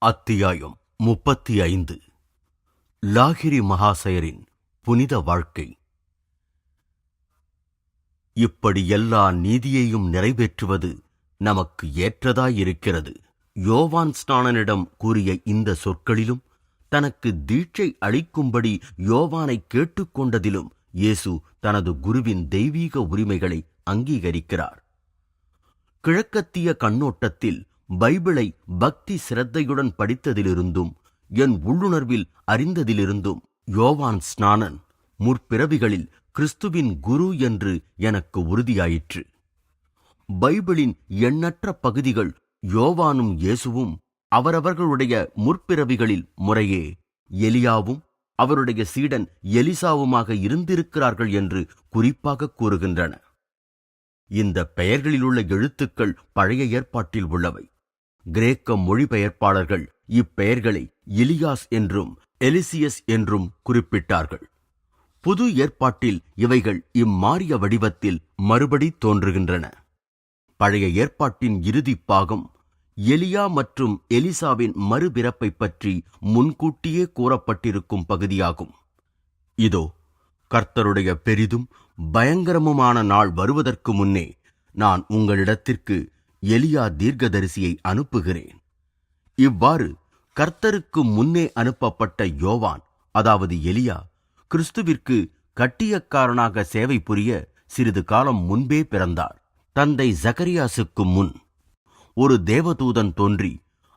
அத்தியாயம் 35. லாகிரி மகாசயரின் புனித வாழ்க்கை. இப்படி எல்லா நீதியையும் நிறைவேற்றுவது நமக்கு ஏற்றதாயிருக்கிறது. யோவான் ஸ்நானனிடம் கூறிய இந்த சொற்களிலும், தனக்கு தீட்சை அளிக்கும்படி யோவானை கேட்டுக்கொண்டதிலும் இயேசு தனது குருவின் தெய்வீக உரிமைகளை அங்கீகரிக்கிறார். கிழக்கத்திய கண்ணோட்டத்தில் பைபிளை பக்தி சிரத்தையுடன் படித்ததிலிருந்தும் என் உள்ளுணர்வில் அறிந்ததிலிருந்தும் யோவான் ஸ்நானன் முற்பிறவிகளில் கிறிஸ்துவின் குரு என்று எனக்கு உறுதியாயிற்று. பைபிளின் எண்ணற்ற பகுதிகள் யோவானும் இயேசுவும் அவரவர்களுடைய முற்பிறவிகளில் முறையே எலியாவும் அவருடைய சீடன் எலிசாவுமாக இருந்திருக்கிறார்கள் என்று குறிப்பாக கூறுகின்றன. இந்த பெயர்களிலுள்ள எழுத்துக்கள் பழைய ஏற்பாட்டில் உள்ளவை. கிரேக்க மொழிபெயர்ப்பாளர்கள் இப்பெயர்களை எலியாஸ் என்றும் எலிசியஸ் என்றும் குறிப்பிட்டார்கள். புது ஏற்பாட்டில் இவைகள் இம்மாறிய வடிவத்தில் மறுபடி தோன்றுகின்றன. பழைய ஏற்பாட்டின் இறுதிப் பாகம் எலியா மற்றும் எலிசாவின் மறுபிறப்பை பற்றி முன்கூட்டியே கூறப்பட்டிருக்கும் பகுதியாகும். இதோ, கர்த்தருடைய பெரிதும் பயங்கரமுமான நாள் வருவதற்கு முன்னே நான் உங்களிடத்திற்கு எலியா தீர்க்கதரிசியை அனுப்புகிறேன். இவ்வாறு கர்த்தருக்கு முன்னே அனுப்பப்பட்ட யோவான், அதாவது எலியா, கிறிஸ்துவிற்கு கட்டியக்காரனாக சேவை புரிய சிறிது காலம் முன்பே பிறந்தார். தந்தை ஜகரியாசுக்கு முன் ஒரு தேவதூதன் தோன்றி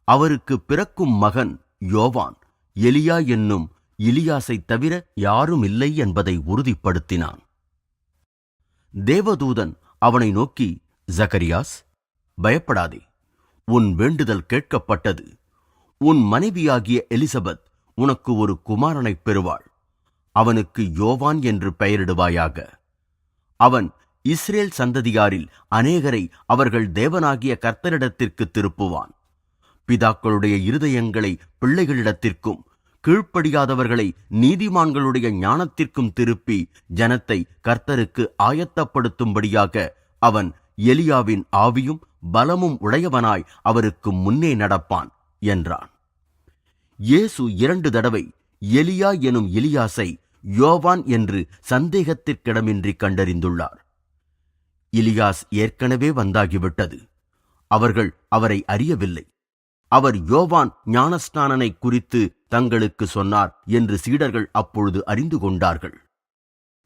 அவருக்கு பிறக்கும் மகன் யோவான் எலியா என்னும் இலியாசை தவிர யாரும் இல்லை என்பதை உறுதிப்படுத்தினான். தேவதூதன் அவனை நோக்கி, ஜகரியாஸ், பயப்படாதே, உன் வேண்டுதல் கேட்கப்பட்டது. உன் மனைவியாகிய எலிசபெத் உனக்கு ஒரு குமாரனைப் பெறுவாள். அவனுக்கு யோவான் என்று பெயரிடுவாயாக. அவன் இஸ்ரேல் சந்ததியாரில் அநேகரை அவர்கள் தேவனாகிய கர்த்தரிடத்திற்கு திருப்புவான். பிதாக்களுடைய இருதயங்களை பிள்ளைகளிடத்திற்கும் கீழ்ப்படியாதவர்களை நீதிமான்களுடைய ஞானத்திற்கும் திருப்பி ஜனத்தை கர்த்தருக்கு ஆயத்தப்படுத்தும்படியாக அவன் எலியாவின் ஆவியும் பலமும் உடையவனாய் அவருக்கு முன்னே நடப்பான் என்றான். இயேசு 2 தடவை எலியா எனும் எலியாசை யோவான் என்று சந்தேகத்திற்கிடமின்றி கண்டறிந்துள்ளார். இலியாஸ் ஏற்கனவே வந்தாகிவிட்டது. அவர்கள் அவரை அறியவில்லை. அவர் யோவான் ஞானஸ்நானனை குறித்து தங்களுக்கு சொன்னார் என்று சீடர்கள் அப்பொழுது அறிந்து கொண்டார்கள்.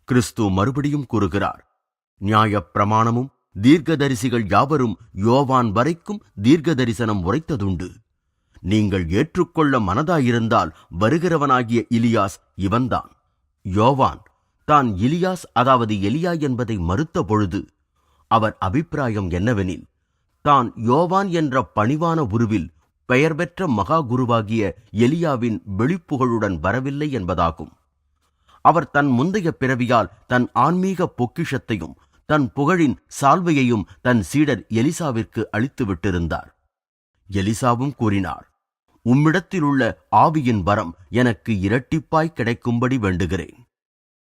கிறிஸ்து மறுபடியும் கூறுகிறார், நியாயப் பிரமாணமும் தீர்க்கதரிசிகள் யாவரும் யோவான் வரைக்கும் தீர்க்க தரிசனம் உரைத்ததுண்டு. நீங்கள் ஏற்றுக்கொள்ள மனதாயிருந்தால் வருகிறவனாகிய இலியாஸ் இவன்தான். யோவான் தான் இலியாஸ், அதாவது எலியா என்பதை மறுத்த பொழுது அவர் அபிப்பிராயம் என்னவெனில், தான் யோவான் என்ற பணிவான உருவில் பெயர் பெற்ற மகா குருவாகிய எலியாவின் வெளிப்புகழுடன் வரவில்லை என்பதாகும். அவர் தன் முந்தைய பிறவியால் தன் ஆன்மீக பொக்கிஷத்தையும் தன் புகழின் சால்வையையும் தன் சீடர் எலிசாவிற்கு அளித்து விட்டிருந்தார். எலிசாவும் கூறினார், உம்மிடத்திலுள்ள ஆவியின் வரம் எனக்கு இரட்டிப்பாய் கிடைக்கும்படி வேண்டுகிறேன்.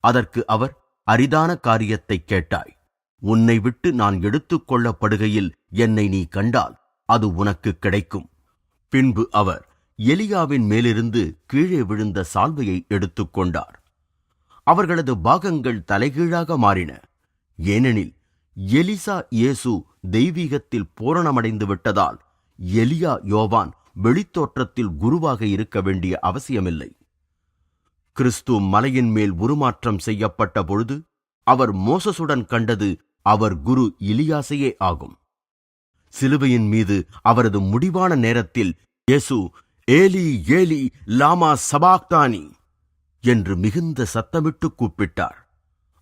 அதற்கு அவர், அரிதான காரியத்தை கேட்டாய். உன்னை விட்டு நான் எடுத்துக் கொள்ளப்படுகையில் என்னை நீ கண்டால் அது உனக்கு கிடைக்கும். பின்பு அவர் எலியாவின் மேலிருந்து கீழே விழுந்த சால்வையை எடுத்துக்கொண்டார். அவர்களது பாகங்கள் தலைகீழாக மாறின. ஏனெனில் எலிசா இயேசு தெய்வீகத்தில் பூரணமடைந்து விட்டதால் எலியா யோவான் வெளித்தோற்றத்தில் குருவாக இருக்க வேண்டிய அவசியமில்லை. கிறிஸ்து மலையின் மேல் உருமாற்றம் செய்யப்பட்ட பொழுது அவர் மோசசுடன் கண்டது அவர் குரு இலியாசையே ஆகும். சிலுவையின் மீது அவரது முடிவான நேரத்தில் இயேசு ஏலி ஏலி லாமா சபாக்தானி என்று மிகுந்த சத்தமிட்டு கூப்பிட்டார்.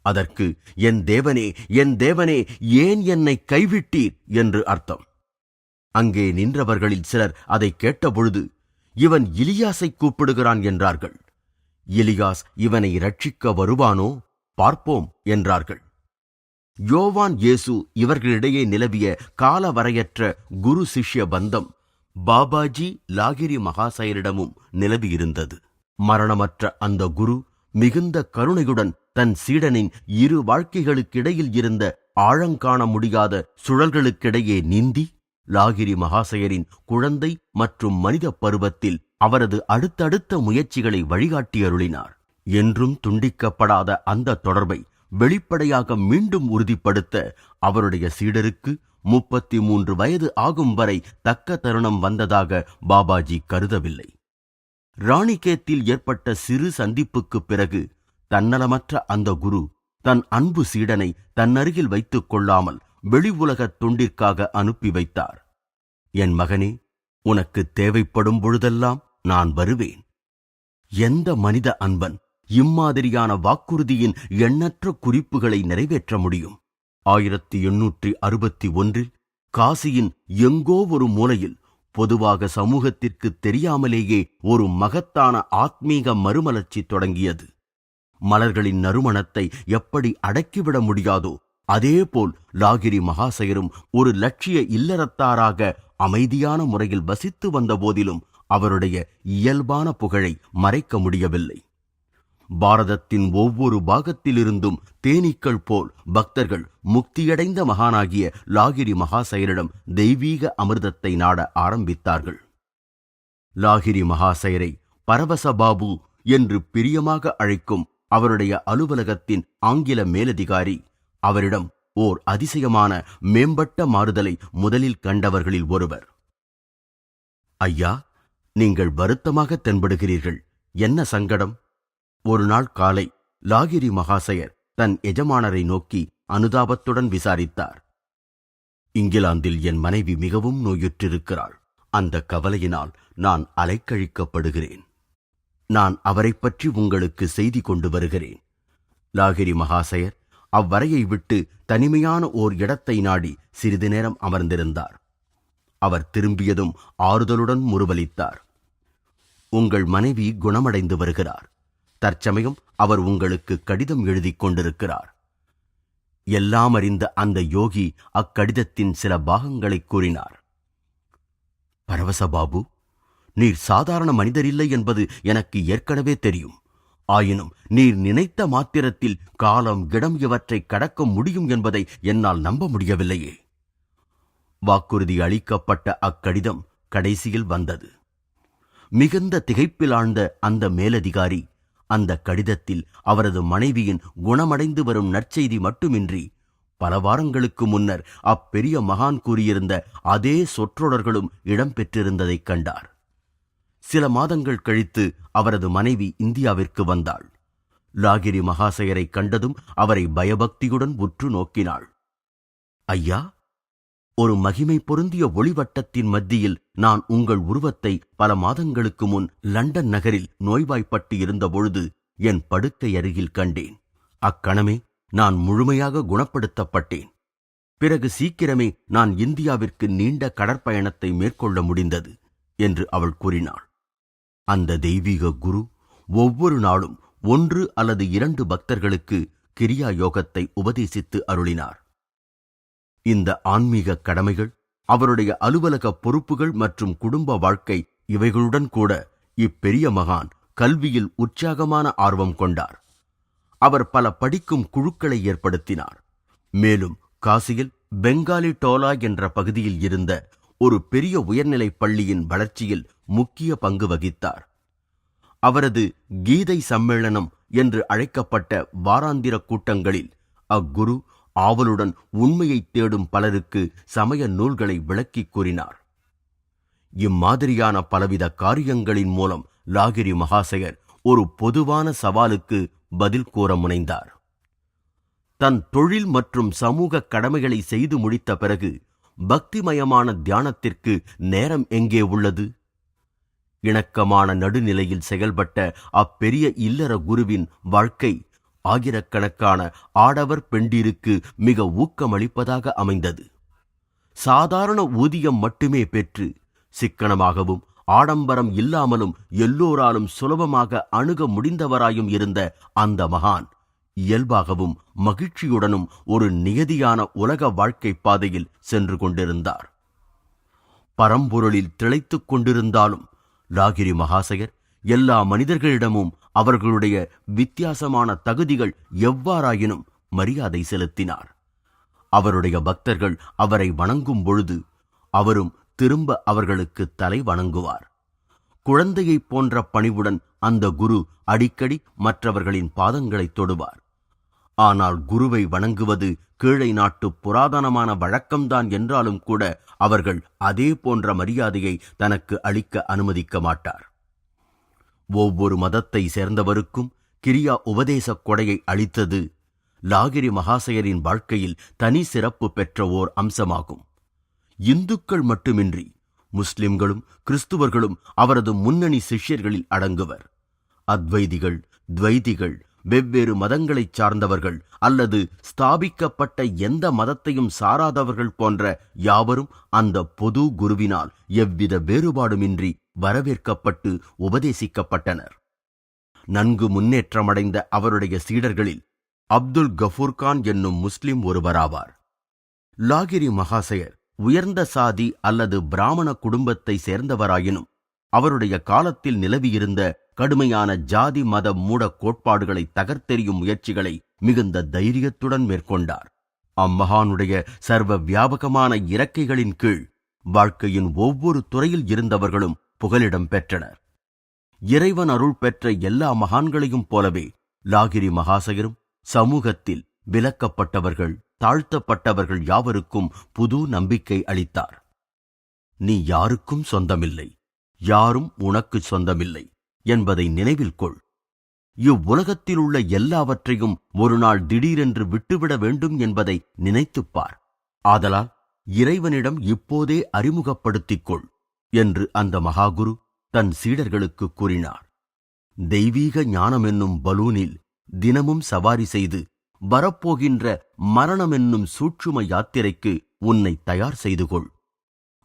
அதற்கு, என் தேவனே, என் தேவனே, ஏன் என்னை கைவிட்டீர் என்று அர்த்தம். அங்கே நின்றவர்களில் சிலர் அதை கேட்டபொழுது, இவன் இலியாசை கூப்பிடுகிறான் என்றார்கள். எலியாஸ் இவனை இரட்சிக்க வருவானோ, பார்ப்போம் என்றார்கள். யோவான் இயேசு இவர்களிடையே நிலவிய காலவரையற்ற குரு சிஷ்ய பந்தம் பாபாஜி லாகிரி மகாசயரிடமும் நிலவியிருந்தது. மரணமற்ற அந்த குரு மிகுந்த கருணையுடன் தன் சீடனின் இரு வாழ்க்கைகளுக்கிடையில் இருந்த ஆழங்காண முடியாத சுழல்களுக்கிடையே நீந்தி லாகிரி மகாசயரின் குழந்தை மற்றும் மனித பருவத்தில் அவரது அடுத்தடுத்த முயற்சிகளை வழிகாட்டி அருளினார். என்றும் துண்டிக்கப்படாத அந்த தொடர்பை வெளிப்படையாக மீண்டும் உறுதிப்படுத்த அவருடைய சீடருக்கு 33 வயது ஆகும் வரை தக்க தருணம் வந்ததாக பாபாஜி கருதவில்லை. ராணிகேத்தில் ஏற்பட்ட சிறு சந்திப்புக்குப் பிறகு தன்னலமற்ற அந்த குரு தன் அன்பு சீடனை தன்னருகில் வைத்துக் கொள்ளாமல் வெளி உலகத் தொண்டிற்காக அனுப்பி வைத்தார். என் மகனே, உனக்கு தேவைப்படும் பொழுதெல்லாம் நான் வருவேன். எந்த மனித அன்பன் இம்மாதிரியான வாக்குறுதியின் எண்ணற்ற குறிப்புகளை நிறைவேற்ற முடியும்? 1861 காசியின் எங்கோ ஒரு மூலையில் பொதுவாக சமூகத்திற்கு தெரியாமலேயே ஒரு மகத்தான ஆத்மீக மறுமலர்ச்சி தொடங்கியது. மலர்களின் நறுமணத்தை எப்படி அடக்கிவிட முடியாதோ அதேபோல் லாகிரி மகாசயரும் ஒரு லட்சிய இல்லறத்தாராக அமைதியான முறையில் வசித்து வந்த போதிலும் அவருடைய இயல்பான புகழை மறைக்க முடியவில்லை. பாரதத்தின் ஒவ்வொரு பாகத்திலிருந்தும் தேனீக்கள் போல் பக்தர்கள் முக்தியடைந்த மகானாகிய லாகிரி மகாசயரிடம் தெய்வீக அமிர்தத்தை நாட ஆரம்பித்தார்கள். லாகிரி மகாசயரை பரவச பாபு என்று பிரியமாக அழைக்கும் அவருடைய அலுவலகத்தின் ஆங்கில மேலதிகாரி அவரிடம் ஓர் அதிசயமான மேம்பட்ட மாறுதலை முதலில் கண்டவர்களில் ஒருவர். ஐயா, நீங்கள் வருத்தமாக தென்படுகிறீர்கள். என்ன சங்கடம்? ஒரு நாள் காலை லாகிரி மகாசயர் தன் எஜமானரை நோக்கி அனுதாபத்துடன் விசாரித்தார். இங்கிலாந்தில் என் மனைவி மிகவும் நோயுற்றிருக்கிறாள். அந்த கவலையினால் நான் அலைக்கழிக்கப்படுகிறேன். நான் அவரை பற்றி உங்களுக்கு செய்தி கொண்டு வருகிறேன். லாகிரி மகாசயர் அவ்வறையை விட்டு தனிமையான ஓர் இடத்தை நாடி சிறிது நேரம் அமர்ந்திருந்தார். அவர் திரும்பியதும் ஆறுதலுடன் முறுவலித்தார். உங்கள் மனைவி குணமடைந்து வருகிறார். தற்சமயம் அவர் உங்களுக்கு கடிதம் எழுதிக் கொண்டிருக்கிறார். எல்லாம் அறிந்த அந்த யோகி அக்கடிதத்தின் சில பாகங்களை கூறினார். பரவசபாபு, நீர் சாதாரண மனிதரில்லை என்பது எனக்கு ஏற்கனவே தெரியும். ஆயினும் நீர் நினைத்த மாத்திரத்தில் காலம் இடம் இவற்றை கடக்க முடியும் என்பதை என்னால் நம்ப முடியவில்லையே. வாக்குறுதி அளிக்கப்பட்ட அக்கடிதம் கடைசியில் வந்தது. மிகுந்த திகைப்பில் ஆழ்ந்த அந்த மேலதிகாரி அந்த கடிதத்தில் அவரது மனைவியின் குணமடைந்து வரும் நற்செய்தி மட்டுமின்றி பல வாரங்களுக்கு முன்னர் அப்பெரிய மகான் கூறியிருந்த அதே சொற்றொடர்களும் இடம்பெற்றிருந்ததைக் கண்டார். சில மாதங்கள் கழித்து அவரது மனைவி இந்தியாவிற்கு வந்தாள். லாகிரி மகாசயரை கண்டதும் அவரை பயபக்தியுடன் உற்று நோக்கினாள். ஐயா, ஒரு மகிமை பொருந்திய ஒளிவட்டத்தின் மத்தியில் நான் உங்கள் உருவத்தை பல மாதங்களுக்கு முன் லண்டன் நகரில் நோய்வாய்ப்பட்டு இருந்தபொழுது என் படுக்கை அருகில் கண்டேன். அக்கணமே நான் முழுமையாக குணப்படுத்தப்பட்டேன். பிறகு சீக்கிரமே நான் இந்தியாவிற்கு நீண்ட கடற்பயணத்தை மேற்கொள்ள முடிந்தது என்று அவள் கூறினாள். அந்த தெய்வீக குரு ஒவ்வொரு நாளும் 1 அல்லது 2 பக்தர்களுக்கு கிரியா யோகத்தை உபதேசித்து அருளினார். இந்த ஆன்மீக கடமைகள், அவருடைய அலுவலக பொறுப்புகள் மற்றும் குடும்ப வாழ்க்கை இவைகளுடன் கூட இப்பெரிய மகான் கல்வியில் உற்சாகமான ஆர்வம் கொண்டார். அவர் பல படிக்கும் குழுக்களை ஏற்படுத்தினார். மேலும் காசியில் பெங்காலி டோலா என்ற பகுதியில் இருந்த ஒரு பெரிய உயர்நிலைப் பள்ளியின் வளர்ச்சியில் முக்கிய பங்கு வகித்தார். அவரது கீதை சம்மேளனம் என்று அழைக்கப்பட்ட வாராந்திர கூட்டங்களில் அக்குரு ஆவலுடன் உண்மையை தேடும் பலருக்கு சமய நூல்களை விளக்கிக் கூறினார். இம்மாதிரியான பலவித காரியங்களின் மூலம் லாகிரி மகாசயர் ஒரு பொதுவான சவாலுக்கு பதில் கூற முனைந்தார். தன் தொழில் மற்றும் சமூக கடமைகளை செய்து முடித்த பிறகு பக்திமயமான தியானத்திற்கு நேரம் எங்கே உள்ளது? இணக்கமான நடுநிலையில் செயல்பட்ட அப்பெரிய இல்லற குருவின் வாழ்க்கை ஆயிரக்கணக்கான ஆடவர் பெண்டிருக்கு மிக ஊக்கமளிப்பதாக அமைந்தது. சாதாரண ஊதியம் மட்டுமே பெற்று சிக்கனமாகவும் ஆடம்பரம் இல்லாமலும் எல்லோராலும் சுலபமாக அணுக முடிந்தவராயும் இருந்த அந்த மகான் இயல்பாகவும் மகிழ்ச்சியுடனும் ஒரு நியதியான உலக வாழ்க்கை பாதையில் சென்று கொண்டிருந்தார். பரம்பொருளில் திளைத்துக் கொண்டிருந்தாலும் லாகிரி மகாசயர் எல்லா மனிதர்களிடமும் அவர்களுடைய வித்தியாசமான தகுதிகள் எவ்வாறாயினும் மரியாதை செலுத்தினார். அவருடைய பக்தர்கள் அவரை வணங்கும் பொழுது அவரும் திரும்ப அவர்களுக்கு தலை வணங்குவார். குழந்தையைப் போன்ற பணிவுடன் அந்த குரு அடிக்கடி மற்றவர்களின் பாதங்களை தொடுவார். ஆனால் குருவை வணங்குவது கீழை நாட்டு புராதனமான வழக்கம்தான் என்றாலும் கூட அவர்கள் அதே போன்ற மரியாதையை தனக்கு அளிக்க அனுமதிக்க மாட்டார். ஒவ்வொரு மதத்தை சேர்ந்தவருக்கும் கிரியா உபதேசக் கொடையை அளித்தது லாகிரி மகாசயரின் வாழ்க்கையில் தனி சிறப்பு பெற்ற ஓர் அம்சமாகும். இந்துக்கள் மட்டுமின்றி முஸ்லிம்களும் கிறிஸ்துவர்களும் அவரது முன்னணி சிஷ்யர்களில் அடங்குவர். அத்வைதிகள், துவைதிகள், வெவ்வேறு மதங்களைச் சார்ந்தவர்கள் அல்லது ஸ்தாபிக்கப்பட்ட எந்த மதத்தையும் சாராதவர்கள் போன்ற யாவரும் அந்த பொது குருவினால் எவ்வித வேறுபாடுமின்றி வரவேற்கப்பட்டு உபதேசிக்கப்பட்டனர். நன்கு முன்னேற்றமடைந்த அவருடைய சீடர்களில் அப்துல் கஃபூர்கான் என்னும் முஸ்லிம் ஒருவராவார். லாகிரி மகாசயர் உயர்ந்த சாதி அல்லது பிராமண குடும்பத்தை சேர்ந்தவராயினும் அவருடைய காலத்தில் நிலவியிருந்த கடுமையான ஜாதி மத மூட கோட்பாடுகளை தகர்த்தெறியும் முயற்சிகளை மிகுந்த தைரியத்துடன் மேற்கொண்டார். அம்மகானுடைய சர்வ வியாபகமான இறக்கைகளின் கீழ் வாழ்க்கையின் ஒவ்வொரு துறையில் இருந்தவர்களும் புகலிடம் பெற்றனர். இறைவன் அருள் பெற்ற எல்லா மகான்களையும் போலவே லாகிரி மகாசயரும் சமூகத்தில் விலக்கப்பட்டவர்கள், தாழ்த்தப்பட்டவர்கள் யாவருக்கும் புது நம்பிக்கை அளித்தார். நீ யாருக்கும் சொந்தமில்லை, யாரும் உனக்கு சொந்தமில்லை என்பதை நினைவில் கொள். இவ்வுலகத்தில் உள்ள எல்லாவற்றையும் ஒரு நாள் திடீரென்று விட்டுவிட வேண்டும் என்பதை நினைத்துப்பார். ஆதலால் இறைவனிடம் இப்போதே அறிமுகப்படுத்திக் கொள் என்று அந்த மகாகுரு தன் சீடர்களுக்கு கூறினார். தெய்வீக ஞானம் என்னும் பலூனில் தினமும் சவாரி செய்து வரப்போகின்ற மரணம் என்னும் சூட்சும யாத்திரைக்கு உன்னை தயார் செய்து கொள்.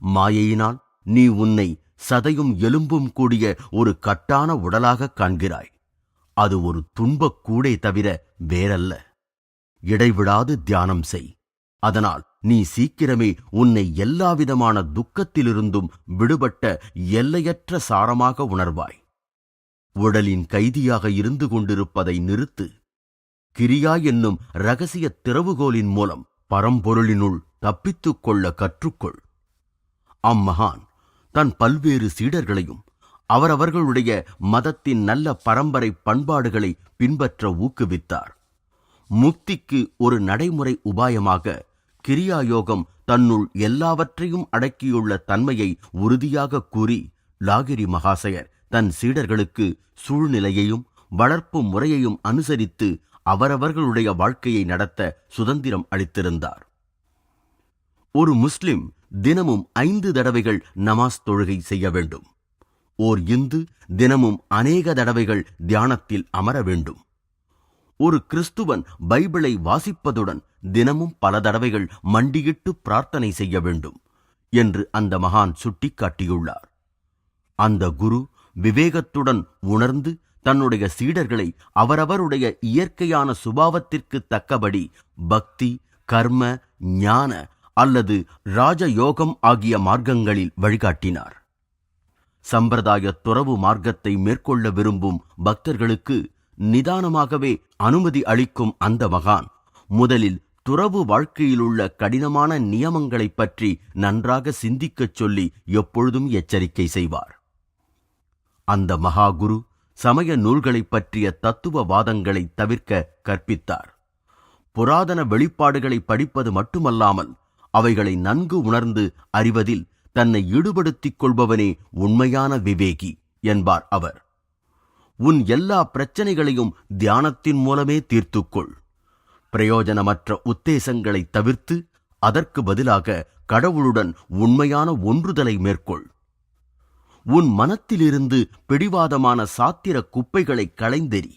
மாயையினால் நீ உன்னை சதையும் எலும்பும் கூடிய ஒரு கட்டான உடலாக காண்கிறாய். அது ஒரு துன்பக் கூடே தவிர வேறல்ல. இடைவிடாது தியானம் செய். அதனால் நீ சீக்கிரமே உன்னை எல்லாவிதமான துக்கத்திலிருந்தும் விடுபட்ட எல்லையற்ற சாரமாக உணர்வாய். உடலின் கைதியாக இருந்து கொண்டிருப்பதை நிறுத்து. கிரியா என்னும் இரகசிய திறவுகோலின் மூலம் பரம்பொருளினுள் தப்பித்துக் கொள்ள கற்றுக்கொள். அம்மகான் தன் பல்வேறு சீடர்களையும் அவரவர்களுடைய மதத்தின் நல்ல பரம்பரை பண்பாடுகளை பின்பற்ற ஊக்குவித்தார். முக்திக்கு ஒரு நடைமுறை உபாயமாக கிரியாயோகம் தன்னுள் எல்லாவற்றையும் அடக்கியுள்ள தன்மையை உறுதியாக கூறி லாகிரி மகாசயர் தன் சீடர்களுக்கு சூழ்நிலையையும் வளர்ப்பு முறையையும் அனுசரித்து அவரவர்களுடைய வாழ்க்கையை நடத்த சுதந்திரம் அளித்திருந்தார். ஒரு முஸ்லிம் தினமும் 5 தடவைகள் நமாஸ் தொழுகை செய்ய வேண்டும். ஓர் இந்து தினமும் அநேக தடவைகள் தியானத்தில் அமர வேண்டும். ஒரு கிறிஸ்துவன் பைபிளை வாசிப்பதுடன் தினமும் பல தடவைகள் மண்டியிட்டு பிரார்த்தனை செய்ய வேண்டும் என்று அந்த மகான் சுட்டிக்காட்டியுள்ளார். அந்த குரு விவேகத்துடன் உணர்ந்து தன்னுடைய சீடர்களை அவரவருடைய இயற்கையான சுபாவத்திற்கு தக்கபடி பக்தி, கர்ம, ஞான அல்லது ராஜயோகம் ஆகிய மார்க்கங்களில் வழிகாட்டினார். சம்பிரதாய துறவு மார்க்கத்தை மேற்கொள்ள விரும்பும் பக்தர்களுக்கு நிதானமாகவே அனுமதி அளிக்கும் அந்த மகான் முதலில் துறவு வாழ்க்கையிலுள்ள கடினமான நியமங்களைப் பற்றி நன்றாக சிந்திக்கச் சொல்லி எப்பொழுதும் எச்சரிக்கை செய்வார். அந்த மகாகுரு சமய நூல்களைப் பற்றிய தத்துவவாதங்களை தவிர்க்க கற்பித்தார். புராதன வெளிப்பாடுகளை படிப்பது மட்டுமல்லாமல் அவைகளை நன்கு உணர்ந்து அறிவதில் தன்னை ஈடுபடுத்திக் கொள்பவனே உண்மையான விவேகி என்பார் அவர். உன் எல்லா பிரச்சனைகளையும் தியானத்தின் மூலமே தீர்த்துக்கொள். பிரயோஜனமற்ற உத்தேசங்களை தவிர்த்து அதற்கு பதிலாக கடவுளுடன் உண்மையான ஒன்றுதலை மேற்கொள். உன் மனத்திலிருந்து பிடிவாதமான சாத்திர குப்பைகளை களைந்தெறி.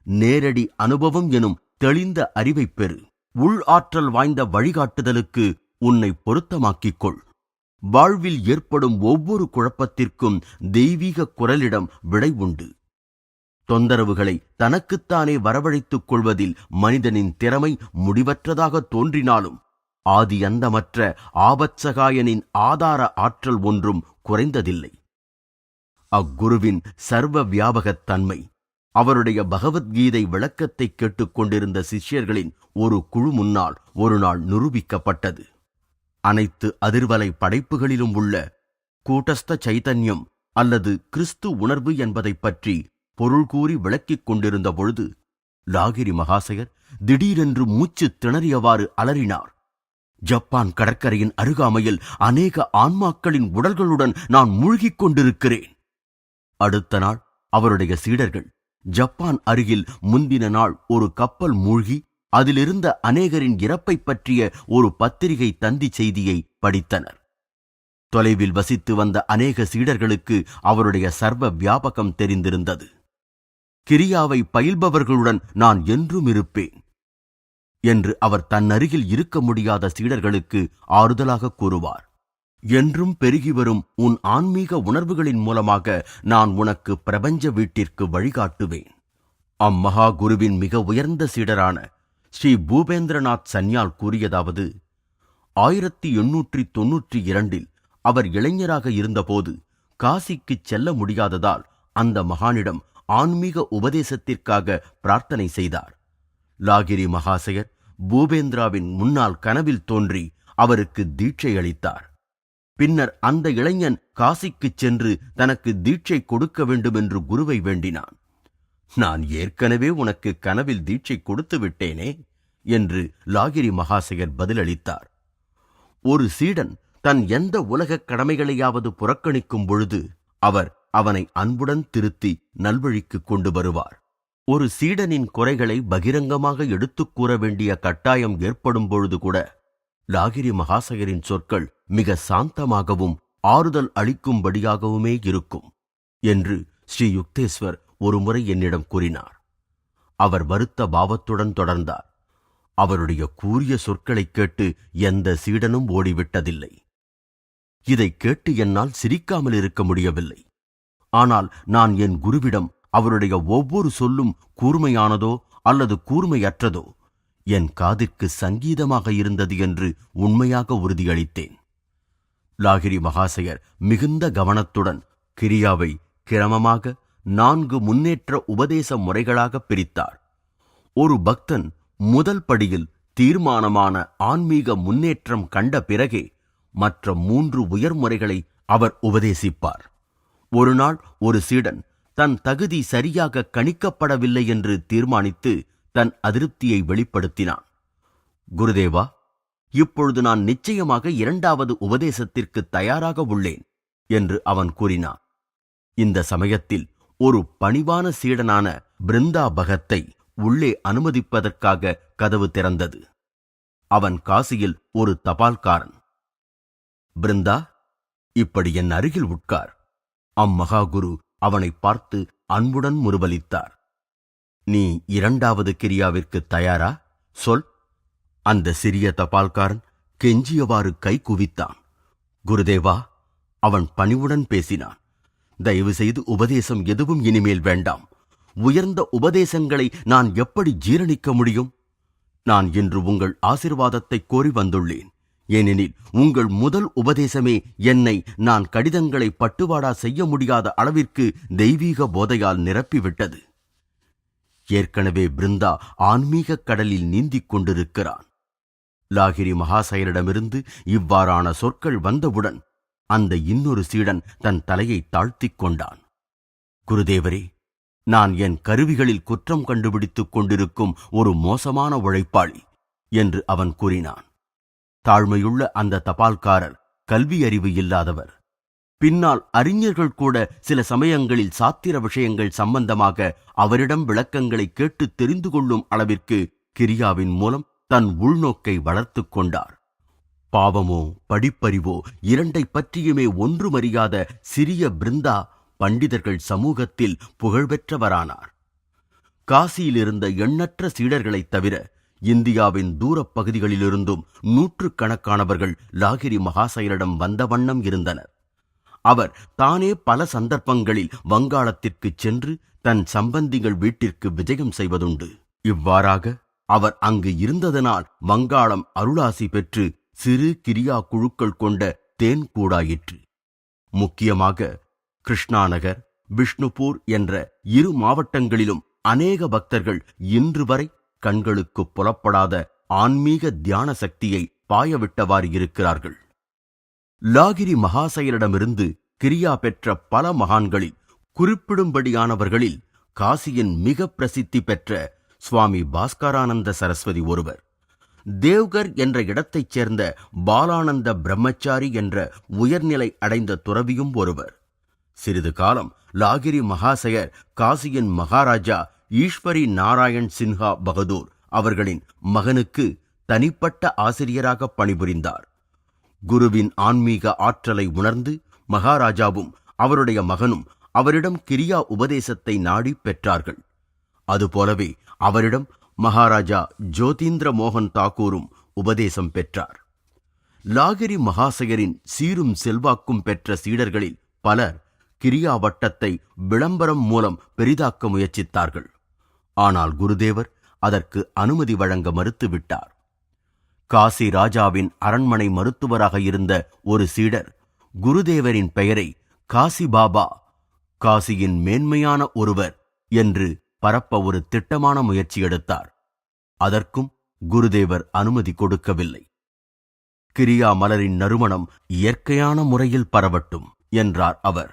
நேரடி அனுபவம் எனும் தெளிந்த அறிவைப் பெறு. உள் ஆற்றல் வாய்ந்த வழிகாட்டுதலுக்கு உன்னை பொருத்தமாக்கிக் கொள். வாழ்வில் ஏற்படும் ஒவ்வொரு குழப்பத்திற்கும் தெய்வீக குரலிடம் விடை உண்டு. தொந்தரவுகளை தனக்குத்தானே வரவழைத்துக் கொள்வதில் மனிதனின் திறமை முடிவற்றதாக தோன்றினாலும் ஆதி அந்தமற்ற ஆபத்சகாயனின் ஆதார ஆற்றல் ஒன்றும் குறைந்ததில்லை. அக்குருவின் சர்வ வியாபகத் தன்மை அவருடைய பகவத்கீதை விளக்கத்தை கேட்டுக்கொண்டிருந்த சிஷ்யர்களின் ஒரு குழு முன்னால் ஒரு நாள் நிரூபிக்கப்பட்டது. அனைத்து அதிர்வலை படைப்புகளிலும் உள்ள கூட்டஸ்த சைதன்யம் அல்லது கிறிஸ்து உணர்வு என்பதைப் பற்றி பொருள் கூறி விளக்கிக் கொண்டிருந்த பொழுது லாகிரி மகாசயர் திடீரென்று மூச்சு திணறியவாறு அலறினார். ஜப்பான் கடற்கரையின் அருகாமையில் அநேக ஆன்மாக்களின் உடல்களுடன் நான் மூழ்கிக் கொண்டிருக்கிறேன். அடுத்த நாள் அவருடைய சீடர்கள் ஜப்பான் அருகில் முந்தின நாள் ஒரு கப்பல் மூழ்கி அதிலிருந்த அநேகரின் இறப்பை பற்றிய ஒரு பத்திரிகை தந்தி செய்தியை படித்தனர். தொலைவில் வசித்து வந்த அநேக சீடர்களுக்கு அவருடைய சர்வ வியாபகம் தெரிந்திருந்தது. கிரியாவை பயில்பவர்களுடன் நான் என்றும் இருப்பேன் என்று அவர் தன்னருகில் இருக்க முடியாத சீடர்களுக்கு ஆறுதலாக கூறுவார். என்றும் பெருகி வரும் உன் ஆன்மீக உணர்வுகளின் மூலமாக நான் உனக்கு பிரபஞ்ச வீட்டிற்கு வழிகாட்டுவேன். அம்மகா குருவின் மிக உயர்ந்த சீடரான ஸ்ரீ பூபேந்திரநாத் சன்யால் கூறியதாவது, 1892 அவர் இளைஞராக இருந்தபோது காசிக்குச் செல்ல முடியாததால் அந்த மகானிடம் ஆன்மீக உபதேசத்திற்காக பிரார்த்தனை செய்தார். லாகிரி மகாசயர் பூபேந்திராவின் முன்னால் கனவில் தோன்றி அவருக்கு தீட்சை அளித்தார். பின்னர் அந்த இளைஞன் காசிக்குச் சென்று தனக்கு தீட்சை கொடுக்க வேண்டும் என்று குருவை வேண்டினான். நான் ஏற்கனவே உனக்கு கனவில் தீட்சை கொடுத்து விட்டேனே என்று லாகிரி மகாசயர் பதிலளித்தார். ஒரு சீடன் தன் எந்த உலகக் கடமைகளையாவது புறக்கணிக்கும் பொழுது அவர் அவனை அன்புடன் திருத்தி நல்வழிக்கு கொண்டு வருவார். ஒரு சீடனின் குறைகளை பகிரங்கமாக எடுத்துக் கூற வேண்டிய கட்டாயம் ஏற்படும் பொழுது கூட லாகிரி மகாசயரின் சொற்கள் மிக சாந்தமாகவும் ஆறுதல் அளிக்கும்படியாகவுமே இருக்கும் என்று ஸ்ரீ யுக்தேஸ்வர் ஒருமுறை என்னிடம் கூறினார். அவர் வருத்த பாவத்துடன் தொடர்ந்தார். அவருடைய கூறிய சொற்களைக் கேட்டு எந்த சீடனும் ஓடிவிட்டதில்லை. இதை கேட்டு என்னால் சிரிக்காமல் இருக்க முடியவில்லை. ஆனால் நான் என் குருவிடம் அவருடைய ஒவ்வொரு சொல்லும் கூர்மையானதோ அல்லது கூர்மையற்றதோ என் காதிற்கு சங்கீதமாக இருந்தது என்று உண்மையாக உறுதியளித்தேன். லாகிரி மகாசயர் மிகுந்த கவனத்துடன் கிரியாவை கிரமமாக 4 முன்னேற்ற உபதேச முறைகளாக பிரித்தார். ஒரு பக்தன் முதல் படியில் தீர்மானமான ஆன்மீக முன்னேற்றம் கண்ட பிறகே மற்ற 3 உயர்முறைகளை அவர் உபதேசிப்பார். ஒரு நாள் ஒரு சீடன் தன் தகுதி சரியாக கணிக்கப்படவில்லை என்று தீர்மானித்து தன் அதிருப்தியை வெளிப்படுத்தினான். குருதேவா, இப்பொழுது நான் நிச்சயமாக 2வது உபதேசத்திற்கு தயாராக உள்ளேன் என்று அவன் கூறினான். இந்த சமயத்தில் ஒரு பணிவான சீடனான பிருந்தா பகத்தை உள்ளே அனுமதிப்பதற்காக கதவு திறந்தது. அவன் காசியில் ஒரு தபால்காரன். பிருந்தா, இப்படி என் அருகில் உட்கார். அம்மகாகுரு அவனை பார்த்து அன்புடன் முறுவலித்தார். நீ 2வது கிரியாவிற்கு தயாரா? சொல். அந்த சிறிய தபால்காரன் கெஞ்சியவாறு கை குவித்தான். குருதேவா, அவன் பணிவுடன் பேசினான். தயவு செய்து உபதேசம் எதுவும் இனிமேல் வேண்டாம். உயர்ந்த உபதேசங்களை நான் எப்படி ஜீரணிக்க முடியும்? நான் இன்று உங்கள் ஆசீர்வாதத்தை கோரி வந்துள்ளேன். ஏனெனில் உங்கள் முதல் உபதேசமே என்னை நான் கடிதங்களை பட்டுவாடா செய்ய முடியாத அளவிற்கு தெய்வீக போதையால் நிரப்பிவிட்டது. ஏற்கனவே பிருந்தா ஆன்மீக கடலில் நீந்திக் கொண்டிருக்கிறான். லாகிரி மகாசயரிடமிருந்து இவ்வாறான சொற்கள் வந்தவுடன் அந்த இன்னொரு சீடன் தன் தலையை தாழ்த்திக் கொண்டான். குருதேவரே, நான் என் கருவிகளில் குற்றம் கண்டுபிடித்துக் கொண்டிருக்கும் ஒரு மோசமான உழைப்பாளி என்று அவன் கூறினான். தாழ்மையுள்ள அந்த தபால்காரர் கல்வி அறிவு இல்லாதவர். பின்னால் அறிஞர்கள் கூட சில சமயங்களில் சாத்திர விஷயங்கள் சம்பந்தமாக அவரிடம் விளக்கங்களை கேட்டு தெரிந்து கொள்ளும் அளவிற்கு கிரியாவின் மூலம் தன் உள்நோக்கை வளர்த்து கொண்டார். பாவமோ படிப்பறிவோ 2 பற்றியுமே ஒன்றுமறியாத சிறிய பிருந்தா பண்டிதர்கள் சமூகத்தில் புகழ்பெற்றவரானார். காசியிலிருந்த எண்ணற்ற சீடர்களைத் தவிர இந்தியாவின் தூரப் பகுதிகளிலிருந்தும் 100கணக்கானவர்கள் லாகிரி மகாசயரிடம் வந்த வண்ணம் இருந்தனர். அவர் தானே பல சந்தர்ப்பங்களில் வங்காளத்திற்குச் சென்று தன் சம்பந்திகள் வீட்டிற்கு விஜயம் செய்வதுண்டு. இவ்வாறாக அவர் அங்கு இருந்ததனால் வங்காளம் அருளாசி பெற்று சிறு கிரியா குழுக்கள் கொண்ட தேன் கூடாயிற்று. முக்கியமாக கிருஷ்ணாநகர், பிஷ்ணுபூர் என்ற 2 மாவட்டங்களிலும் அநேக பக்தர்கள் இன்று வரை கண்களுக்கு புலப்படாத ஆன்மீக தியான சக்தியை பாயவிட்டவாறு இருக்கிறார்கள். லாகிரி மகாசயரிடமிருந்து கிரியா பெற்ற பல மகான்களில் குறிப்பிடும்படியானவர்களில் காசியின் மிக பிரசித்தி பெற்ற சுவாமி பாஸ்கரானந்த சரஸ்வதி ஒருவர். தேவ்கர் என்ற இடத்தைச் சேர்ந்த பாலானந்த பிரம்மச்சாரி என்ற உயர்நிலை அடைந்த துறவியும் ஒருவர். சிறிது காலம் லாகிரி மகாசயர் காசியின் மகாராஜா ஈஸ்வரி நாராயண் சின்ஹா பகதூர் அவர்களின் மகனுக்கு தனிப்பட்ட ஆசிரியராக பணிபுரிந்தார். குருவின் ஆன்மீக ஆற்றலை உணர்ந்து மகாராஜாவும் அவருடைய மகனும் அவரிடம் கிரியா உபதேசத்தை நாடி பெற்றார்கள். அதுபோலவே அவரிடம் மகாராஜா ஜோதீந்திர மோகன் தாக்கூரும் உபதேசம் பெற்றார். லாகிரி மகாசயரின் சீரும் செல்வாக்கும் பெற்ற சீடர்களில் பலர் கிரியா வட்டத்தை விளம்பரம் மூலம் பெரிதாக்க முயற்சித்தார்கள். ஆனால் குருதேவர் அதற்கு அனுமதி வழங்க மறுத்துவிட்டார். காசி ராஜாவின் அரண்மனை மருத்துவராக இருந்த ஒரு சீடர் குருதேவரின் பெயரை காசி பாபா, காசியின் மேன்மையான ஒருவர் என்று பரப்ப ஒரு திட்டமான முயற்சி எடுத்தார். அதற்கும் குருதேவர் அனுமதி கொடுக்கவில்லை. கிரியா மலரின் நறுமணம் இயற்கையான முறையில் பரவட்டும் என்றார் அவர்.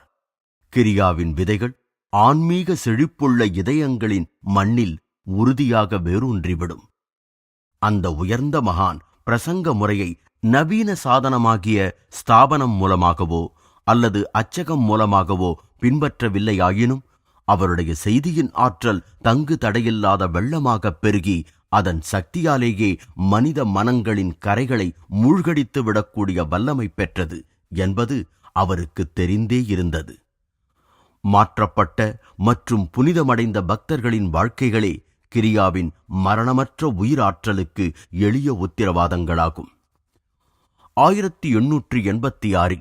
கிரியாவின் விதைகள் ஆன்மீக செழிப்புள்ள இதயங்களின் மண்ணில் உறுதியாக வேரூன்றிவிடும். அந்த உயர்ந்த மகான் பிரசங்க முறையை நவீன சாதனமாகிய ஸ்தாபனம் மூலமாகவோ அல்லது அச்சகம் மூலமாகவோ பின்பற்றவில்லையாயினும் அவருடைய செய்தியின் ஆற்றல் தங்கு தடையில்லாத வெள்ளமாக பெருகி அதன் சக்தியாலேயே மனித மனங்களின் கரைகளை மூழ்கடித்து விடக்கூடிய வல்லமை பெற்றது என்பது அவருக்கு தெரிந்தே இருந்தது. மாற்றப்பட்ட மற்றும் புனிதமடைந்த பக்தர்களின் வாழ்க்கைகளே கிரியாவின் மரணமற்ற உயிராற்றலுக்கு எளிய உத்திரவாதங்களாகும். 1886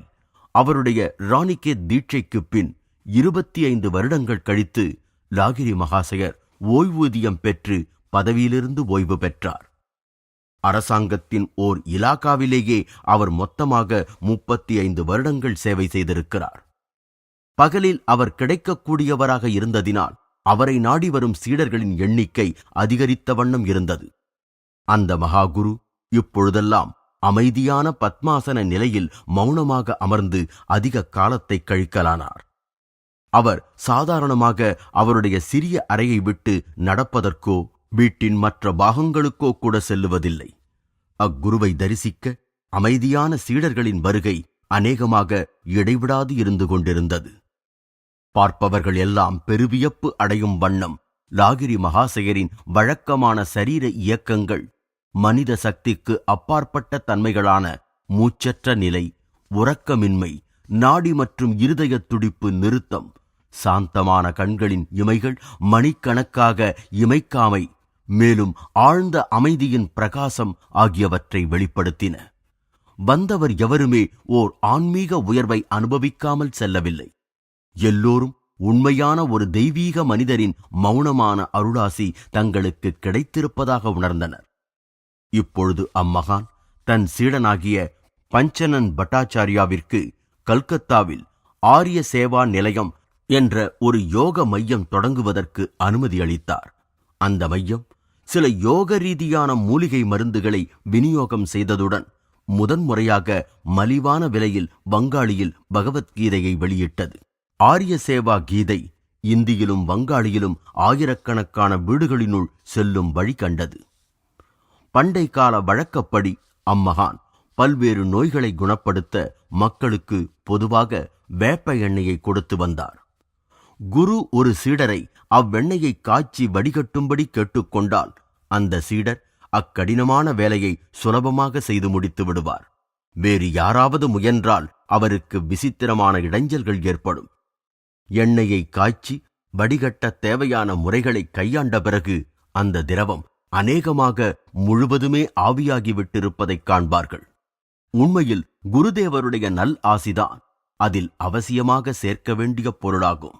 அவருடைய ராணிகேத் தீட்சைக்குப் பின் 25 வருடங்கள் கழித்து லாகிரி மகாசயர் ஓய்வூதியம் பெற்று பதவியிலிருந்து ஓய்வு பெற்றார். அரசாங்கத்தின் ஓர் இலாகாவிலேயே அவர் மொத்தமாக 35 வருடங்கள் சேவை செய்திருக்கிறார். பகலில் அவர் கிடைக்கக்கூடியவராக இருந்ததினால் அவரை நாடி வரும் சீடர்களின் எண்ணிக்கை அதிகரித்த வண்ணம் இருந்தது. அந்த மகாகுரு இப்பொழுதெல்லாம் அமைதியான பத்மாசன நிலையில் மௌனமாக அமர்ந்து அதிக காலத்தை கழிக்கலானார். அவர் சாதாரணமாக அவருடைய சிறிய அறையை விட்டு நடப்பதற்கோ வீட்டின் மற்ற பாகங்களுக்கோ கூட செல்லுவதில்லை. அக்குருவை தரிசிக்க அமைதியான சீடர்களின் வருகை அநேகமாக இடைவிடாது இருந்து கொண்டிருந்தது. பார்ப்பவர்கள் எல்லாம் பெருவியப்பு அடையும் வண்ணம் லாகிரி மகாசயரின் வழக்கமான சரீர இயக்கங்கள் மனித சக்திக்கு அப்பாற்பட்ட தன்மைகளான மூச்சற்ற நிலை, உறக்கமின்மை, நாடி மற்றும் இருதய துடிப்பு நிறுத்தம், சாந்தமான கண்களின் இமைகள் மணிக்கணக்காக இமைக்காமை, மேலும் ஆழ்ந்த அமைதியின் பிரகாசம் ஆகியவற்றை வெளிப்படுத்தின. வந்தவர் எவருமே ஓர் ஆன்மீக உயர்வை அனுபவிக்காமல் செல்லவில்லை. எல்லோரும் உண்மையான ஒரு தெய்வீக மனிதரின் மௌனமான அருளாசி தங்களுக்கு கிடைத்திருப்பதாக உணர்ந்தனர். இப்பொழுது அம்மகான் தன் சீடனாகிய பஞ்சனன் பட்டாச்சாரியாவிற்கு கல்கத்தாவில் ஆரிய சேவா நிலையம் என்ற ஒரு யோக மையம் தொடங்குவதற்கு அனுமதி அளித்தார். அந்த மையம் சில யோக ரீதியான மூலிகை மருந்துகளை விநியோகம் செய்ததுடன் முதன்முறையாக மலிவான விலையில் வங்காளியில் பகவத்கீதையை வெளியிட்டது. ஆரிய சேவா கீதை இந்தியிலும் வங்காளியிலும் ஆயிரக்கணக்கான வீடுகளினுள் செல்லும் வழி கண்டது. பண்டை கால வழக்கப்படி அம்மகான் பல்வேறு நோய்களை குணப்படுத்த மக்களுக்கு பொதுவாக வேப்ப எண்ணெயை கொடுத்து வந்தார். குரு ஒரு சீடரை அவ்வெண்ணெயை காய்ச்சி வடிகட்டும்படி கேட்டுக்கொண்டால் அந்த சீடர் அக்கடினமான வேலையை சுலபமாக செய்து முடித்து விடுவார். வேறு யாராவது முயன்றால் அவருக்கு விசித்திரமான இடைஞ்சல்கள் ஏற்படும். எண்ணெயை காய்ச்சி வடிகட்ட தேவையான முறைகளை கையாண்ட பிறகு அந்த திரவம் அநேகமாக முழுவதுமே ஆவியாகிவிட்டிருப்பதைக் காண்பார்கள். உண்மையில் குருதேவருடைய நல் ஆசிதான் அதில் அவசியமாக சேர்க்க வேண்டிய பொருளாகும்.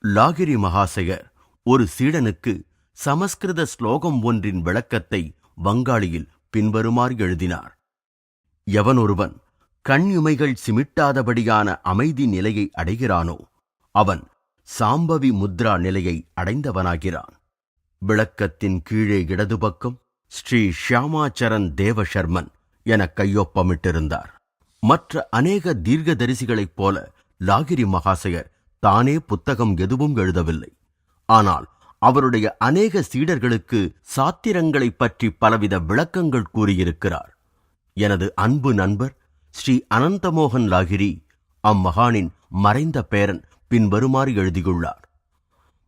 லாகிரி மகாசயர் ஒரு சீடனுக்கு சமஸ்கிருத ஸ்லோகம் ஒன்றின் விளக்கத்தை வங்காளியில் பின்வருமாறு எழுதினார். எவனொருவன் கண் இமைகள் சிமிட்டாதபடியான அமைதி நிலையை அடைகிறானோ அவன் சாம்பவி முத்ரா நிலையை அடைந்தவனாகிறான். விளக்கத்தின் கீழே இடது பக்கம் ஸ்ரீ ஷியாமாச்சரன் தேவசர்மன் என கையொப்பமிட்டிருந்தார். மற்ற அநேக தீர்க்கதரிசிகளைப் போல லாகிரி மகாசயர் தானே புத்தகம் எதுவும் எழுதவில்லை. ஆனால் அவருடைய அநேக சீடர்களுக்கு சாத்திரங்களைப் பற்றி பலவித விளக்கங்கள் கூறியிருக்கிறார். எனது அன்பு நண்பர் ஸ்ரீ அனந்தமோகன் லாகிரி அம்மகானின் மறைந்த பேரன் பின்வருமாறு எழுதியுள்ளார்.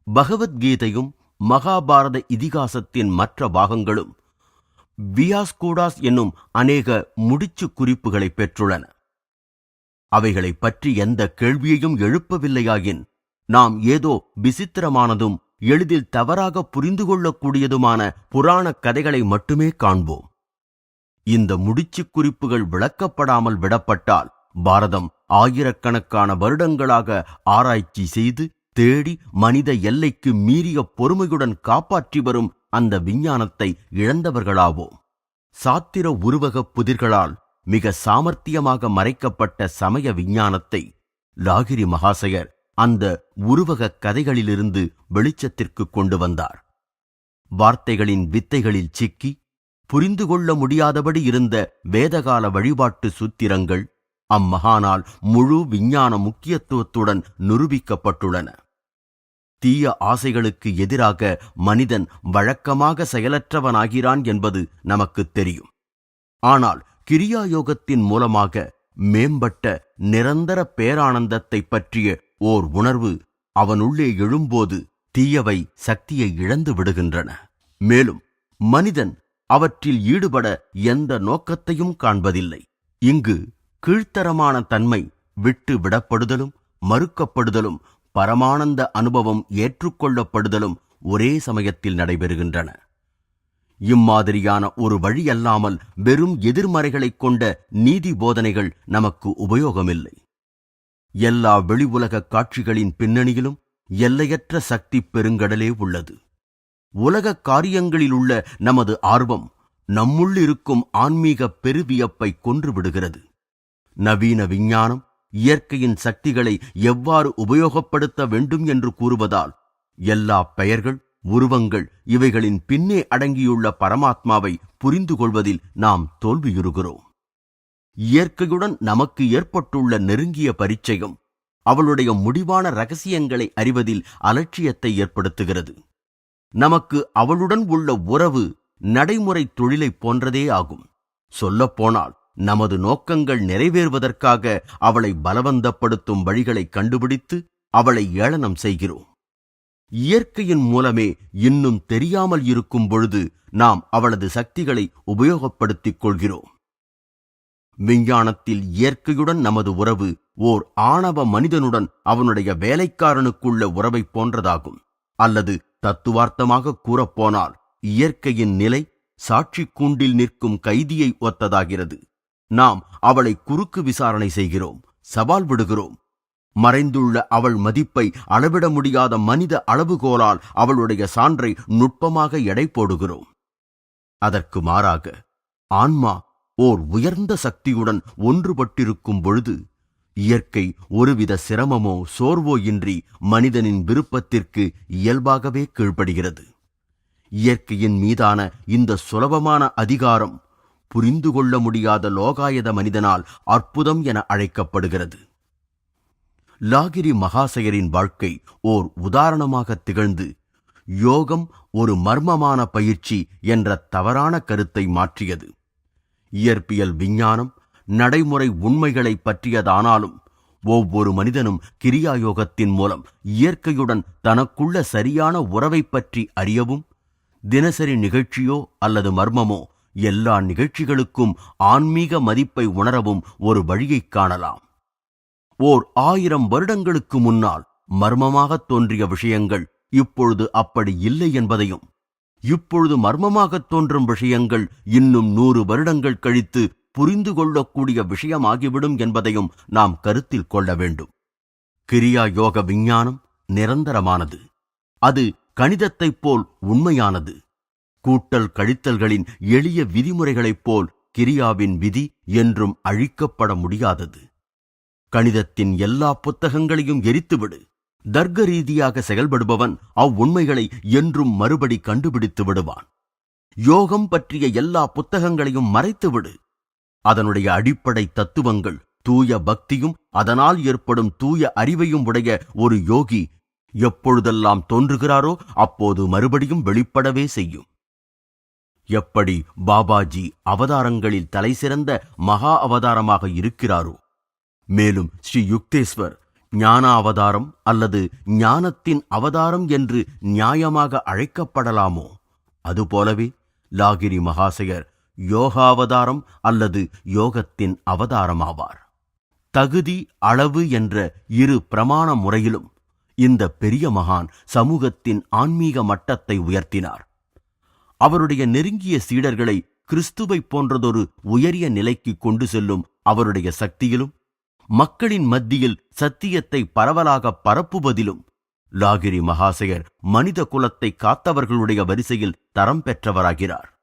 பகவத்கீதையும் மகாபாரத இதிகாசத்தின் மற்ற பாகங்களும் வியாஸ்கூடாஸ் என்னும் அநேக முடிச்சு குறிப்புகளை பெற்றுள்ளன. அவைகளை பற்றி எந்த கேள்வியையும் எழுப்பவில்லையாயின் நாம் ஏதோ விசித்திரமானதும் எளிதில் தவறாக புரிந்து கொள்ளக்கூடியதுமான புராண கதைகளை மட்டுமே காண்போம். இந்த முடிச்சு குறிப்புகள் விளக்கப்படாமல் விடப்பட்டால் பாரதம் ஆயிரக்கணக்கான வருடங்களாக ஆராய்ச்சி செய்து தேடி மனித எல்லைக்கு மீறிய பொறுமையுடன் காப்பாற்றி வரும் அந்த விஞ்ஞானத்தை இழந்தவர்களாவோம். சாத்திர உருவக புதிர்களால் மிக சாமர்த்தியமாக மறைக்கப்பட்ட சமய விஞ்ஞானத்தை லாகிரி மகாசயர் அந்த உருவக கதைகளிலிருந்து வெளிச்சத்திற்கு கொண்டு வந்தார். வார்த்தைகளின் வித்தைகளில் சிக்கி புரிந்து கொள்ள முடியாதபடி இருந்த வேதகால வழிபாட்டு சூத்திரங்கள் அம்மகானால் முழு விஞ்ஞான முக்கியத்துவத்துடன் நிரூபிக்கப்பட்டுள்ளன. தீய ஆசைகளுக்கு எதிராக மனிதன் வழக்கமாக செயலற்றவனாகிறான் என்பது நமக்கு தெரியும். ஆனால் கிரியாயோகத்தின் மூலமாக மேம்பட்ட நிரந்தர பேரானந்தத்தை பற்றிய ஓர் உணர்வு அவனுள்ளே எழும்போது தீயவை சக்தியை இழந்து விடுகின்றன. மேலும் மனிதன் அவற்றில் ஈடுபட எந்த நோக்கத்தையும் காண்பதில்லை. இங்கு கீழ்த்தரமான தன்மை விட்டு விடப்படுதலும் மறுக்கப்படுதலும் பரமானந்த அனுபவம் ஏற்றுக்கொள்ளப்படுதலும் ஒரே சமயத்தில் நடைபெறுகின்றன. இம்மாதிரியான ஒரு வழி அல்லாமல் வெறும் எதிர்மறைகளைக் கொண்ட நீதி போதனைகள் நமக்கு உபயோகமில்லை. எல்லா வெளி உலக காட்சிகளின் பின்னணியிலும் எல்லையற்ற சக்தி பெருங்கடலே உள்ளது. உலக காரியங்களிலுள்ள நமது ஆர்வம் நம்முள்ளிருக்கும் ஆன்மீக பெருவியப்பை கொன்றுவிடுகிறது. நவீன விஞ்ஞானம் இயற்கையின் சக்திகளை எவ்வாறு உபயோகப்படுத்த வேண்டும் என்று கூறுவதால் எல்லா பெயர்கள் உருவங்கள் இவைகளின் பின்னே அடங்கியுள்ள பரமாத்மாவை புரிந்து கொள்வதில் நாம் தோல்வியுறுகிறோம். இயற்கையுடன் நமக்கு ஏற்பட்டுள்ள நெருங்கிய பரிச்சயம் அவளுடைய முடிவான இரகசியங்களை அறிவதில் அலட்சியத்தை ஏற்படுத்துகிறது. நமக்கு அவளுடன் உள்ள உறவு நடைமுறை தொழிலைப் போன்றதே ஆகும். சொல்லப்போனால் நமது நோக்கங்கள் நிறைவேறுவதற்காக அவளை பலவந்தப்படுத்தும் வழிகளை கண்டுபிடித்து அவளை ஏளனம் செய்கிறோம். இயற்கையின் மூலமே இன்னும் தெரியாமல் இருக்கும் பொழுது நாம் அவளது சக்திகளை உபயோகப்படுத்திக் கொள்கிறோம். விஞ்ஞானத்தில் இயற்கையுடன் நமது உறவு ஓர் ஆணவ மனிதனுடன் அவனுடைய வேலைக்காரனுக்குள்ள உறவை போன்றதாகும். அல்லது தத்துவார்த்தமாக கூறப்போனால் இயற்கையின் நிலை சாட்சி கூண்டில் நிற்கும் கைதியை ஒத்ததாகிறது. நாம் அவளை குறுக்கு விசாரணை செய்கிறோம், சவால் விடுகிறோம். மறைந்துள்ள அவள் மதிப்பை அளவிட முடியாத மனித அளவுகோலால் அவளுடைய சான்றை நுட்பமாக எடை போடுகிறோம். அதற்கு மாறாக ஆன்மா ஓர் உயர்ந்த சக்தியுடன் ஒன்றுபட்டிருக்கும் பொழுது இயற்கை ஒருவித சிரமமோ சோர்வோ இன்றி மனிதனின் விருப்பத்திற்கு இயல்பாகவே கீழ்ப்படுகிறது. இயற்கையின் மீதான இந்த சுலபமான அதிகாரம் புரிந்து கொள்ள முடியாத லோகாயத மனிதனால் அற்புதம் என அழைக்கப்படுகிறது. லாகிரி மகாசயரின் வாழ்க்கை ஓர் உதாரணமாக திகழ்ந்து யோகம் ஒரு மர்மமான பயிற்சி என்ற தவறான கருத்தை மாற்றியது. இயற்பியல் விஞ்ஞானம் நடைமுறை உண்மைகளை பற்றியதானாலும் ஒவ்வொரு மனிதனும் கிரியாயோகத்தின் மூலம் இயற்கையுடன் தனக்குள்ள சரியான உறவை பற்றி அறியவும், தினசரி நிகழ்ச்சியோ அல்லது மர்மமோ எல்லா நிகழ்ச்சிகளுக்கும் ஆன்மீக மதிப்பை உணரவும் ஒரு வழியைக் காணலாம். ஓர் 1000 வருடங்களுக்கு முன்னால் மர்மமாகத் தோன்றிய விஷயங்கள் இப்பொழுது அப்படி இல்லை என்பதையும், இப்பொழுது மர்மமாகத் தோன்றும் விஷயங்கள் இன்னும் 100 வருடங்கள் கழித்து புரிந்து கொள்ளக்கூடிய விஷயமாகிவிடும் என்பதையும் நாம் கருத்தில் கொள்ள வேண்டும். கிரியா யோக விஞ்ஞானம் நிரந்தரமானது. அது கணிதத்தைப் போல் உண்மையானது. கூட்டல் கழித்தல்களின் எளிய விதிமுறைகளைப் போல் கிரியாவின் விதி என்றும் அழிக்கப்பட முடியாதது. கணிதத்தின் எல்லா புத்தகங்களையும் எரித்துவிடு. தர்க்க ரீதியாக செயல்படுபவன் அவ்வுண்மைகளை என்றும் மறுபடி கண்டுபிடித்து விடுவான். யோகம் பற்றிய எல்லா புத்தகங்களையும் மறைத்துவிடு. அதனுடைய அடிப்படை தத்துவங்கள் தூய பக்தியும் அதனால் ஏற்படும் தூய அறிவையும் உடைய ஒரு யோகி எப்பொழுதெல்லாம் தோன்றுகிறாரோ அப்போது மறுபடியும் வெளிப்படவே செய்யும். எப்படி பாபாஜி அவதாரங்களில் தலைசிறந்த மகா அவதாரமாக இருக்கிறாரோ, மேலும் ஸ்ரீ யுக்தேஸ்வர் ஞான அவதாரம் அல்லது ஞானத்தின் அவதாரம் என்று நியாயமாக அழைக்கப்படலாமோ, அதுபோலவே லாகிரி மகாசயர் யோகாவதாரம் அல்லது யோகத்தின் அவதாரமாவார். தகுதி அளவு என்ற இரு பிரமாண முறையிலும் இந்த பெரிய மகான் சமூகத்தின் ஆன்மீக மட்டத்தை உயர்த்தினார். அவருடைய நெருங்கிய சீடர்களை கிறிஸ்துவை போன்றதொரு உயரிய நிலைக்கு கொண்டு செல்லும் அவருடைய சக்தியிலும், மக்களின் மத்தியில் சத்தியத்தை பரவலாக பரப்புவதிலும் லாகிரி மகாசயர் மனித குலத்தை காத்தவர்களுடைய வரிசையில் தரம் பெற்றவராகிறார்.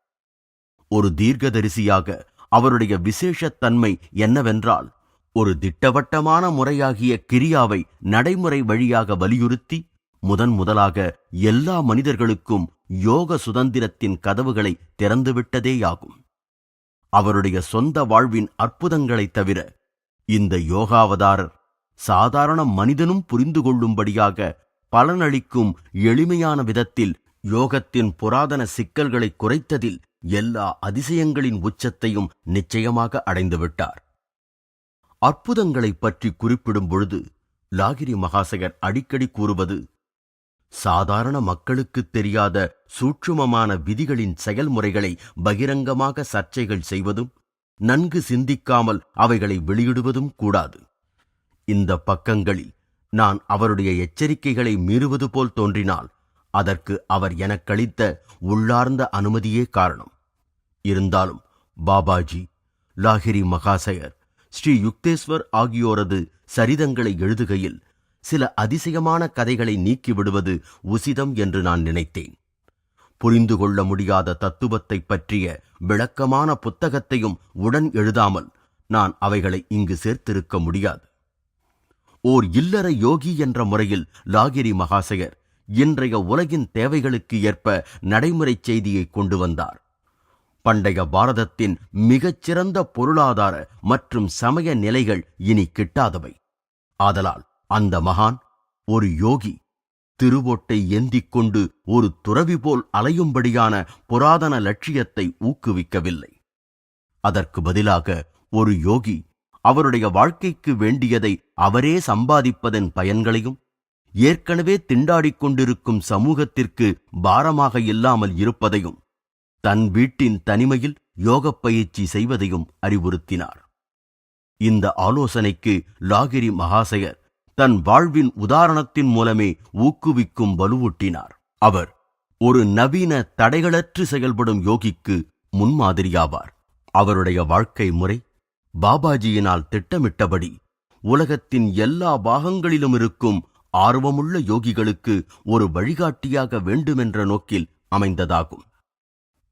ஒரு தீர்க்கதரிசியாக அவருடைய விசேஷத்தன்மை என்னவென்றால், ஒரு திட்டவட்டமான முறையாகிய கிரியாவை நடைமுறை வழியாக வலியுறுத்தி முதலாக எல்லா மனிதர்களுக்கும் யோக சுதந்திரத்தின் கதவுகளை திறந்துவிட்டதேயாகும். அவருடைய சொந்த வாழ்வின் அற்புதங்களைத் தவிர இந்த யோகாவதாரர் சாதாரண மனிதனும் புரிந்து கொள்ளும்படியாக பலனளிக்கும் எளிமையான விதத்தில் யோகத்தின் புராதன சிக்கல்களை குறைத்ததில் எல்லா அதிசயங்களின் உச்சத்தையும் நிச்சயமாக அடைந்துவிட்டார். அற்புதங்களைப் பற்றி குறிப்பிடும் பொழுது லாகிரி மகாசயர் அடிக்கடி கூறுவது, சாதாரண மக்களுக்கு தெரியாத சூட்சுமமான விதிகளின் செயல்முறைகளை பகிரங்கமாக சர்ச்சைகள் செய்வதும், நன்கு சிந்திக்காமல் அவைகளை வெளியிடுவதும் கூடாது. இந்த பக்கங்களில் நான் அவருடைய எச்சரிக்கைகளை மீறுவது போல் தோன்றினால் அதற்கு அவர் எனக்களித்த உள்ளார்ந்த அனுமதியே காரணம். இருந்தாலும் பாபாஜி, லாகிரி மகாசயர், ஸ்ரீ யுக்தேஸ்வர் ஆகியோரது சரிதங்களை எழுதுகையில் சில அதிசயமான கதைகளை நீக்கிவிடுவது உசிதம் என்று நான் நினைத்தேன். புரிந்து கொள்ள முடியாத தத்துவத்தை பற்றிய விளக்கமான புத்தகத்தையும் உடன் எழுதாமல் நான் அவைகளை இங்கு சேர்த்திருக்க முடியாது. ஓர் இல்லற யோகி என்ற முறையில் லாகிரி மகாசயர் இன்றைய உலகின் தேவைகளுக்கு ஏற்ப நடைமுறை செய்தியை கொண்டு வந்தார். பண்டைய பாரதத்தின் மிகச்சிறந்த பொருளாதார மற்றும் சமய நிலைகள் இனி கிட்டாதவை. ஆதலால் அந்த மகான், ஒரு யோகி, திருவோட்டை ஏந்திக் கொண்டு ஒரு துறவி போல் அலையும்படியான புராதன லட்சியத்தை ஊக்குவிக்கவில்லை. அதற்கு பதிலாக ஒரு யோகி அவருடைய வாழ்க்கைக்கு வேண்டியதை அவரே சம்பாதிப்பதன் பயன்களையும், ஏற்கனவே திண்டாடிக் கொண்டிருக்கும் சமூகத்திற்கு பாரமாக இல்லாமல் இருப்பதையும், தன் வீட்டின் தனிமையில் யோகப் பயிற்சி செய்வதையும் அறிவுறுத்தினார். இந்த ஆலோசனைக்கு லாகிரி மகாசயர் தன் வாழ்வின் உதாரணத்தின் மூலமே ஊக்குவிக்கும் வலுவூட்டினார். அவர் ஒரு நவீன தடைகளற்று செயல்படும் யோகிக்கு முன்மாதிரியாவார். அவருடைய வாழ்க்கை முறை பாபாஜியினால் திட்டமிட்டபடி உலகத்தின் எல்லா பாகங்களிலும் இருக்கும் ஆர்வமுள்ள யோகிகளுக்கு ஒரு வழிகாட்டியாக வேண்டுமென்ற நோக்கில் அமைந்ததாகும்.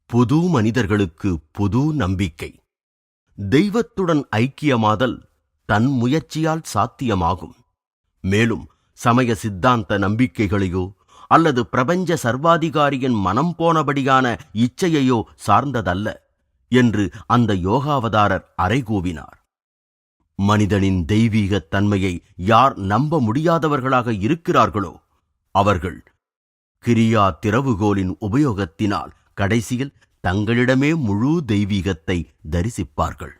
புது மனிதர்களுக்கு புது நம்பிக்கை. தெய்வத்துடன் ஐக்கியமாதல் தன் முயற்சியால் சாத்தியமாகும். மேலும் சமய சித்தாந்த நம்பிக்கைகளையோ அல்லது பிரபஞ்ச சர்வாதிகாரியின் மனம் போனபடியான இச்சையையோ சார்ந்ததல்ல என்று அந்த யோகாவதாரர் அறைகூவினார். மனிதனின் தெய்வீகத் தன்மையை யார் நம்ப முடியாதவர்களாக இருக்கிறார்களோ அவர்கள் கிரியா திறவுகோலின் உபயோகத்தினால் கடைசியில் தங்களிடமே முழு தெய்வீகத்தை தரிசிப்பார்கள்.